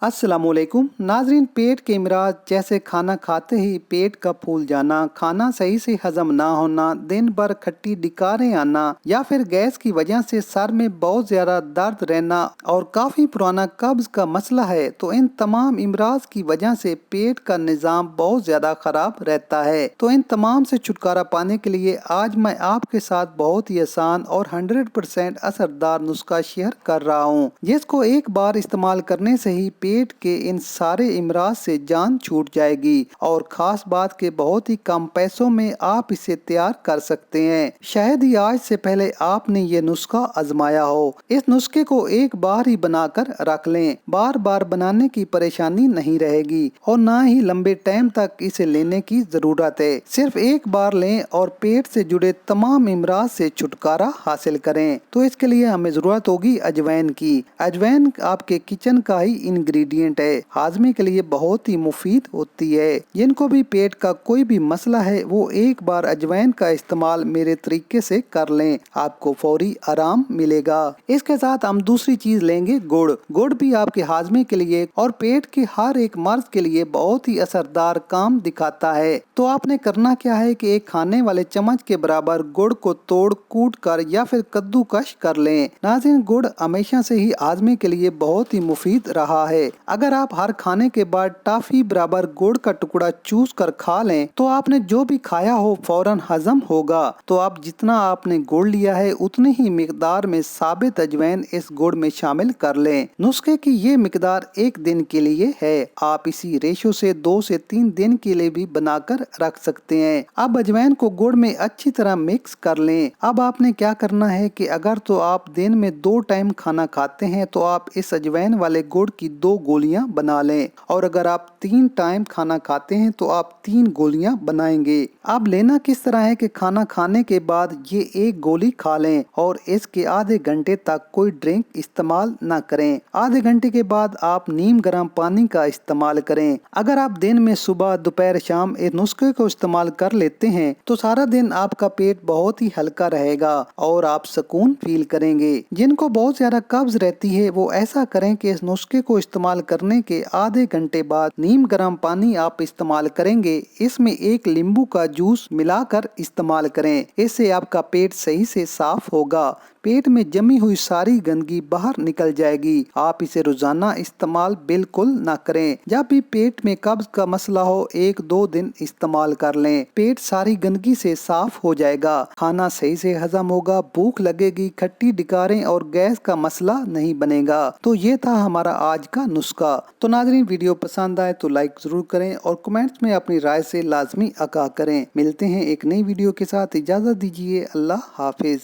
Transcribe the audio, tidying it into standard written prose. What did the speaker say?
अस्सलामुअलैकुम नाजरीन, पेट के अमराज जैसे खाना खाते ही पेट का फूल जाना, खाना सही से हजम ना होना, दिन भर खट्टी डिकारें आना या फिर गैस की वजह से सर में बहुत ज्यादा दर्द रहना और काफी पुराना कब्ज का मसला है, तो इन तमाम अमराज की वजह से पेट का निज़ाम बहुत ज्यादा खराब रहता है। तो इन तमाम से छुटकारा पाने के लिए आज मैं आपके साथ बहुत ही आसान और 100% असरदार नुस्खा शेयर कर रहा हूँ, जिसको एक बार इस्तेमाल करने से ही पेट के इन सारे इमराज से जान छूट जाएगी और खास बात के बहुत ही कम पैसों में आप इसे तैयार कर सकते हैं। शायद ही आज से पहले आपने ये नुस्खा आजमाया हो। इस नुस्खे को एक बार ही बनाकर रख लें, बार बार बनाने की परेशानी नहीं रहेगी और ना ही लंबे टाइम तक इसे लेने की जरूरत है। सिर्फ एक बार लें और पेट से जुड़े तमाम इमराज से छुटकारा हासिल करें। तो इसके लिए हमें जरूरत होगी अजवैन की। अजवैन आपके किचन का ही इंग्रेडिएंट है, हाजमे के लिए बहुत ही मुफीद होती है। जिनको भी पेट का कोई भी मसला है वो एक बार अजवैन का इस्तेमाल मेरे तरीके से कर लें, आपको फौरी आराम मिलेगा। इसके साथ हम दूसरी चीज लेंगे गुड़। गुड़ भी आपके हाजमे के लिए और पेट के हर एक मर्ज के लिए बहुत ही असरदार काम दिखाता है। तो आपने करना क्या है कि एक खाने वाले चम्मच के बराबर गुड़ को तोड़ कूट कर या फिर कद्दूकश कर लें। नाज़रीन, गुड़ हमेशा से ही हाजमे के लिए बहुत ही मुफीद रहा है। अगर आप हर खाने के बाद टॉफी बराबर गुड़ का टुकड़ा चूस कर खा लें तो आपने जो भी खाया हो फौरन हजम होगा। तो आप जितना आपने गुड़ लिया है उतनी ही मिकदार में साबित अजवैन इस गुड़ में शामिल कर लें। नुस्खे की ये मिकदार एक दिन के लिए है, आप इसी रेशो से 2 से 3 दिन के लिए भी बनाकर रख सकते हैं। अब अजवैन को गुड़ में अच्छी तरह मिक्स कर लें। अब आपने क्या करना है कि अगर तो आप दिन में 2 टाइम खाना खाते हैं तो आप इस अजवैन वाले गुड़ की 2 गोलियां बना लें और अगर आप 3 टाइम खाना खाते हैं तो आप 3 गोलियां बनाएंगे। अब लेना किस तरह है कि खाना खाने के बाद ये एक गोली खा लें और इसके आधे घंटे तक कोई ड्रिंक इस्तेमाल ना करें। आधे घंटे के बाद आप नीम गर्म पानी का इस्तेमाल करें। अगर आप दिन में सुबह दोपहर शाम इस नुस्खे को इस्तेमाल कर लेते हैं तो सारा दिन आपका पेट बहुत ही हल्का रहेगा और आप सुकून फील करेंगे। जिनको बहुत ज्यादा कब्ज रहती है वो ऐसा करें कि इस नुस्खे को इस्तेमाल करने के आधे घंटे बाद नीम गर्म पानी आप इस्तेमाल करेंगे, इसमें एक नींबू का जूस मिलाकर इस्तेमाल करें। इससे आपका पेट सही से साफ होगा, पेट में जमी हुई सारी गंदगी बाहर निकल जाएगी। आप इसे रोजाना इस्तेमाल बिल्कुल ना करें। जब भी पेट में कब्ज का मसला हो 1-2 दिन इस्तेमाल कर लें, पेट सारी गंदगी से साफ हो जाएगा, खाना सही से हजम होगा, भूख लगेगी, खट्टी डिकारें और गैस का मसला नहीं बनेगा। तो ये था हमारा आज का नुस्खा। तो नाज़रीन, वीडियो पसंद आए तो लाइक जरूर करें और कमेंट्स में अपनी राय से लाजमी आगाह करें। मिलते हैं एक नई वीडियो के साथ, इजाजत दीजिए, अल्लाह हाफिज।